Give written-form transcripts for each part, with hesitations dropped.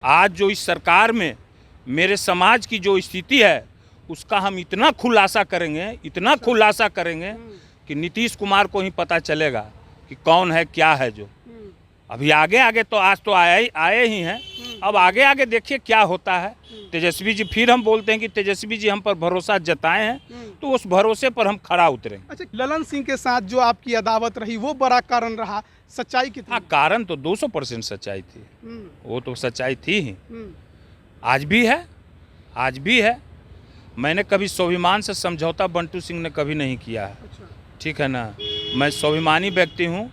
आज जो इस सरकार में मेरे समाज की जो स्थिति है उसका हम इतना खुलासा करेंगे कि नीतीश कुमार को ही पता चलेगा कि कौन है क्या है। जो अभी आगे तो आज तो आए ही हैं, अब आगे देखिए क्या होता है। तेजस्वी जी, फिर हम बोलते हैं कि तेजस्वी जी हम पर भरोसा जताए हैं तो उस भरोसे पर हम खड़ा उतरेंगे। अच्छा, ललन सिंह के साथ जो आपकी अदावत रही वो बड़ा कारण रहा, सच्चाई कितनी? हाँ, कारण तो 200% सच्चाई थी, वो तो सच्चाई थी ही, आज भी है। मैंने कभी स्वाभिमान से समझौता बंटू सिंह ने कभी नहीं किया है। अच्छा। ठीक है ना, मैं स्वाभिमानी व्यक्ति हूँ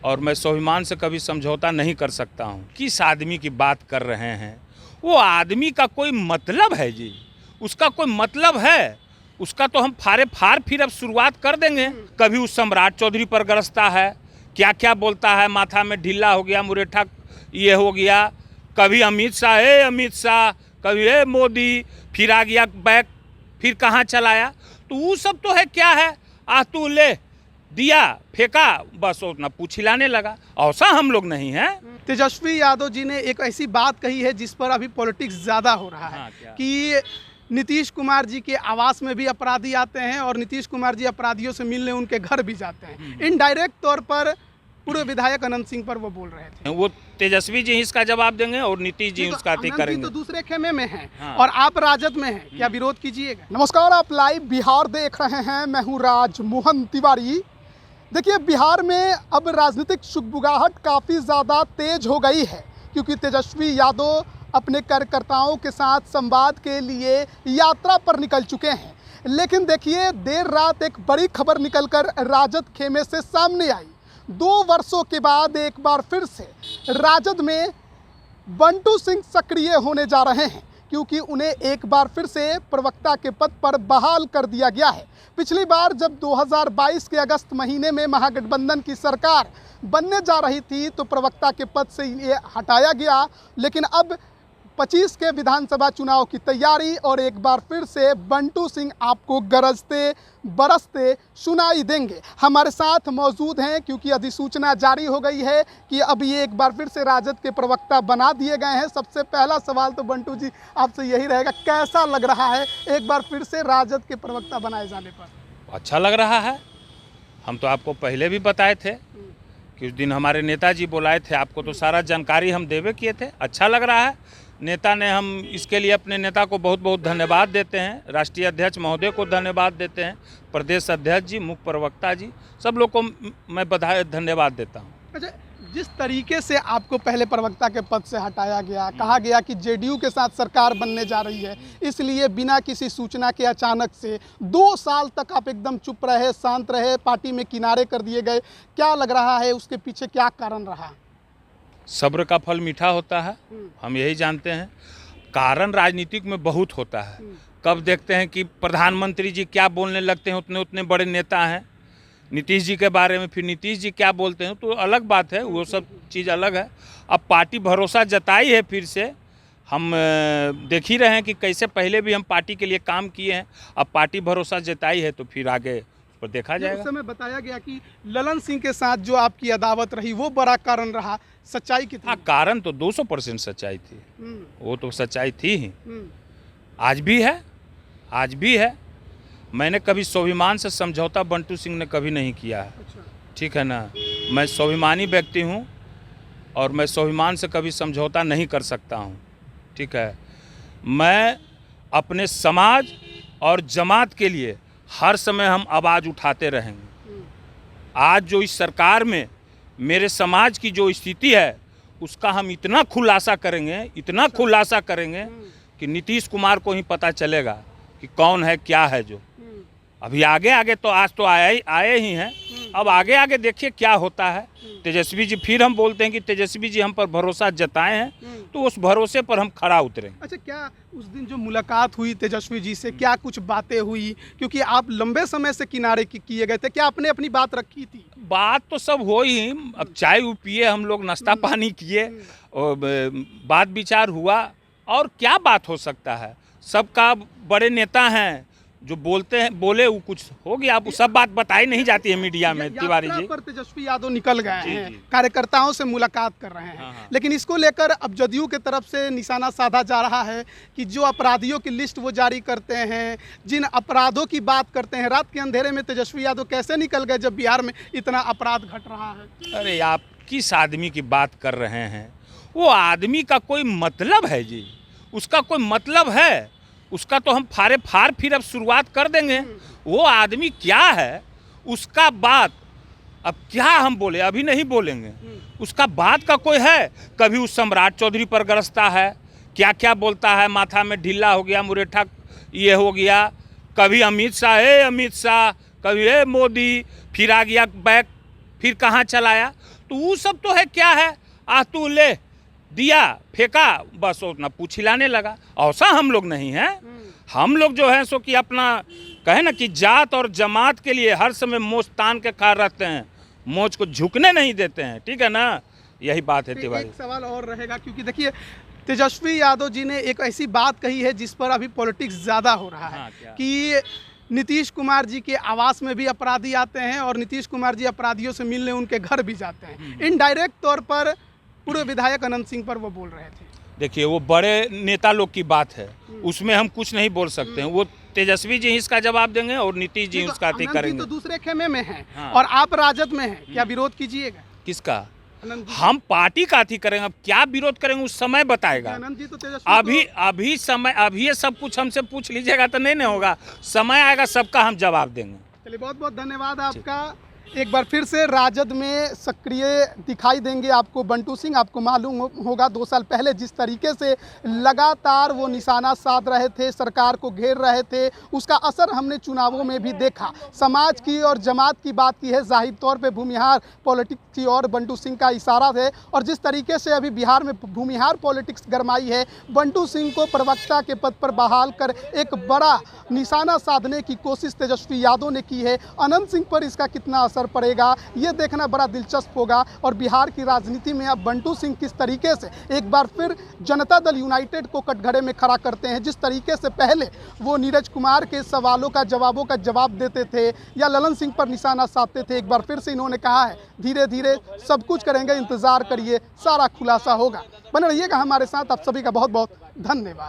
और मैं स्वाभिमान से कभी समझौता नहीं कर सकता हूँ। किस आदमी की बात कर रहे हैं? वो आदमी का कोई मतलब है जी, उसका कोई मतलब है, उसका तो हम फाड़ फिर अब शुरुआत कर देंगे। कभी उस सम्राट चौधरी पर गरजता है, क्या क्या बोलता है, माथा में ढीला हो गया, मुरेठा ये हो गया। कभी अमित शाह, कभी मोदी, फिर आ गया बैक, फिर कहाँ चलाया। तो वो सब तो है, क्या है, तू ले दिया फेंका, बस उतना पूछ हिलाने लगा। ऐसा हम लोग नहीं हैं। तेजस्वी यादव जी ने एक ऐसी बात कही है जिस पर अभी पॉलिटिक्स ज़्यादा हो रहा है। हाँ, कि नीतीश कुमार जी के आवास में भी अपराधी आते हैं और नीतीश कुमार जी अपराधियों से मिलने उनके घर भी जाते हैं। इनडायरेक्ट तौर पर पूर्व विधायक अनंत सिंह पर वो बोल रहे थे। वो तेजस्वी जी इसका जवाब देंगे और नीतीश जी उसका करेंगे। तो दूसरे खेमे में हैं। हाँ। और आप राजद में हैं, क्या विरोध कीजिएगा? नमस्कार, आप लाइव बिहार देख रहे हैं, मैं हूँ राजमोहन तिवारी। देखिए, बिहार में अब राजनीतिक शुगबुगाहट काफ़ी ज़्यादा तेज हो गई है क्योंकि तेजस्वी यादव अपने कार्यकर्ताओं के साथ संवाद के लिए यात्रा पर निकल चुके हैं। लेकिन देखिए, देर रात एक बड़ी खबर निकलकर राजद खेमे से सामने आई। 2 वर्षों के बाद एक बार फिर से राजद में बंटू सिंह सक्रिय होने जा रहे हैं क्योंकि उन्हें एक बार फिर से प्रवक्ता के पद पर बहाल कर दिया गया है। पिछली बार जब 2022 के अगस्त महीने में महागठबंधन की सरकार बनने जा रही थी तो प्रवक्ता के पद से ये हटाया गया, लेकिन अब 25 के विधानसभा चुनाव की तैयारी और एक बार फिर से बंटू सिंह आपको गरजते बरसते सुनाई देंगे। हमारे साथ मौजूद हैं क्योंकि अधिसूचना जारी हो गई है कि अब ये एक बार फिर से राजद के प्रवक्ता बना दिए गए हैं। सबसे पहला सवाल तो बंटू जी आपसे यही रहेगा, कैसा लग रहा है एक बार फिर से राजद के प्रवक्ता बनाए जाने पर? अच्छा लग रहा है। हम तो आपको पहले भी बताए थे कि उस दिन हमारे नेताजी बुलाए थे, आपको तो सारा जानकारी हम देवे किए थे। अच्छा लग रहा है। नेता ने, हम इसके लिए अपने नेता को बहुत बहुत धन्यवाद देते हैं। राष्ट्रीय अध्यक्ष महोदय को धन्यवाद देते हैं, प्रदेश अध्यक्ष जी, मुख्य प्रवक्ता जी, सब लोग को मैं बधाई धन्यवाद देता हूँ। अच्छा, जिस तरीके से आपको पहले प्रवक्ता के पद से हटाया गया, कहा गया कि जेडीयू के साथ सरकार बनने जा रही है, इसलिए बिना किसी सूचना के अचानक से 2 साल तक आप एकदम चुप रहे, शांत रहे, पार्टी में किनारे कर दिए गए, क्या लग रहा है उसके पीछे क्या कारण रहा? सब्र का फल मीठा होता है, हम यही जानते हैं। कारण राजनीतिक में बहुत होता है। कब देखते हैं कि प्रधानमंत्री जी क्या बोलने लगते हैं, उतने बड़े नेता हैं नीतीश जी के बारे में, फिर नीतीश जी क्या बोलते हैं तो अलग बात है, वो सब चीज़ अलग है। अब पार्टी भरोसा जताई है, फिर से हम देख ही रहे हैं कि कैसे पहले भी हम पार्टी के लिए काम किए हैं। अब पार्टी भरोसा जताई है तो फिर आगे पर देखा जाएगा। उस समय बताया गया कि ललन सिंह के साथ जो आपकी अदावत रही वो बड़ा कारण रहा, सच्चाई कितनी? हाँ, कारण तो 200% सच्चाई थी, वो तो सच्चाई थी ही, आज भी है। मैंने कभी स्वाभिमान से समझौता बंटू सिंह ने कभी नहीं किया है। अच्छा। ठीक है ना, मैं स्वाभिमानी व्यक्ति हूँ और मैं स्वाभिमान से कभी समझौता नहीं कर सकता हूँ। ठीक है, मैं अपने समाज और जमात के लिए हर समय हम आवाज़ उठाते रहेंगे। आज जो इस सरकार में मेरे समाज की जो स्थिति है उसका हम इतना खुलासा करेंगे कि नीतीश कुमार को ही पता चलेगा कि कौन है क्या है। जो अभी आगे तो आज तो आए ही हैं, अब आगे देखिए क्या होता है। तेजस्वी जी, फिर हम बोलते हैं कि तेजस्वी जी हम पर भरोसा जताए हैं तो उस भरोसे पर हम खड़ा उतरेंगे। अच्छा, क्या उस दिन जो मुलाकात हुई तेजस्वी जी से, क्या कुछ बातें हुई? क्योंकि आप लंबे समय से किनारे किए गए थे, क्या आपने अपनी बात रखी थी? बात तो सब हो ही, अब चाय पिए, हम लोग नाश्ता पानी किए और बात विचार हुआ, और क्या बात हो सकता है। सबका बड़े नेता हैं, जो बोलते हैं बोले वो कुछ हो गया, अब सब बात बताई नहीं जाती है मीडिया में तिवारी जी। पर तेजस्वी यादव निकल गए जी, हैं, जी। कार्यकर्ताओं से मुलाकात कर रहे हैं, हाँ। लेकिन इसको लेकर अब जदयू की तरफ से निशाना साधा जा रहा है कि जो अपराधियों की लिस्ट वो जारी करते हैं, जिन अपराधों की बात करते हैं, रात के अंधेरे में तेजस्वी यादव कैसे निकल गए जब बिहार में इतना अपराध घट रहा है। अरे आप किस आदमी की बात कर रहे हैं? वो आदमी का कोई मतलब है जी, उसका कोई मतलब है, उसका तो हम फारे फार फिर अब शुरुआत कर देंगे। वो आदमी क्या है उसका बात अब क्या हम बोले, अभी नहीं बोलेंगे। उसका बात का कोई है? कभी उस सम्राट चौधरी पर गरजता है, क्या क्या बोलता है, माथा में ढीला हो गया, मुरेठा ये हो गया, कभी अमित शाह, कभी मोदी, फिर आ गया बैक, फिर कहाँ चलाया। तो वो सब तो है क्या है, तू ले दिया फेंका बस उतना पूछ हिलाने लगा। ऐसा हम लोग नहीं हैं। हम लोग जो है सो कि अपना कहे ना कि जात और जमात के लिए हर समय मोच तान के खा रहते हैं, मोच को झुकने नहीं देते हैं, ठीक है ना। यही बात है तिवारी। एक सवाल और रहेगा, क्योंकि देखिए तेजस्वी यादव जी ने एक ऐसी बात कही है जिस पर अभी पॉलिटिक्स ज़्यादा हो रहा है। हाँ, क्या? कि नीतीश कुमार जी के आवास में भी अपराधी आते हैं और नीतीश कुमार जी अपराधियों से मिलने उनके घर भी जाते हैं। इनडायरेक्ट तौर पर पूर्व विधायक अनंत सिंह पर वो बोल रहे थे। देखिए वो बड़े नेता लोग की बात है, उसमें हम कुछ नहीं बोल सकते हैं। वो तेजस्वी जी इसका जवाब देंगे और नीतीश जी उसका अति करेंगे। तो दूसरे खेमे में हैं हाँ। और आप राजद में हैं, क्या विरोध कीजिएगा? किसका? अनंत जी। हम पार्टी का अति करेंगे, अब क्या विरोध करेंगे उस समय बताएगा। अनंत जी तो तेजस्वी अभी समय, अभी ये सब कुछ हमसे पूछ लीजिएगा तो नहीं होगा, समय आएगा सबका हम जवाब देंगे। चलिए बहुत बहुत धन्यवाद आपका। एक बार फिर से राजद में सक्रिय दिखाई देंगे आपको बंटू सिंह। आपको मालूम होगा 2 साल पहले जिस तरीके से लगातार वो निशाना साध रहे थे, सरकार को घेर रहे थे, उसका असर हमने चुनावों में भी देखा। समाज की और जमात की बात की है, जाहिर तौर पे भूमिहार पॉलिटिक्स की और बंटू सिंह का इशारा है। और जिस तरीके से अभी बिहार में भूमिहार पॉलिटिक्स गरमाई है, बंटू सिंह को प्रवक्ता के पद पर बहाल कर एक बड़ा निशाना साधने की कोशिश तेजस्वी यादव ने की है। अनंत सिंह पर इसका कितना असर पड़ेगा ये देखना बड़ा दिलचस्प होगा। और बिहार की राजनीति में अब बंटू सिंह किस तरीके से एक बार फिर जनता दल यूनाइटेड को कटघरे में खड़ा करते हैं। जिस तरीके से पहले वो नीरज कुमार के सवालों का जवाबों का जवाब देते थे या ललन सिंह पर निशाना साधते थे, एक बार फिर से इन्होंने कहा है धीरे धीरे सब कुछ करेंगे, इंतजार करिए, सारा खुलासा होगा। बने रहिएगा हमारे साथ। आप सभी का बहुत बहुत धन्यवाद।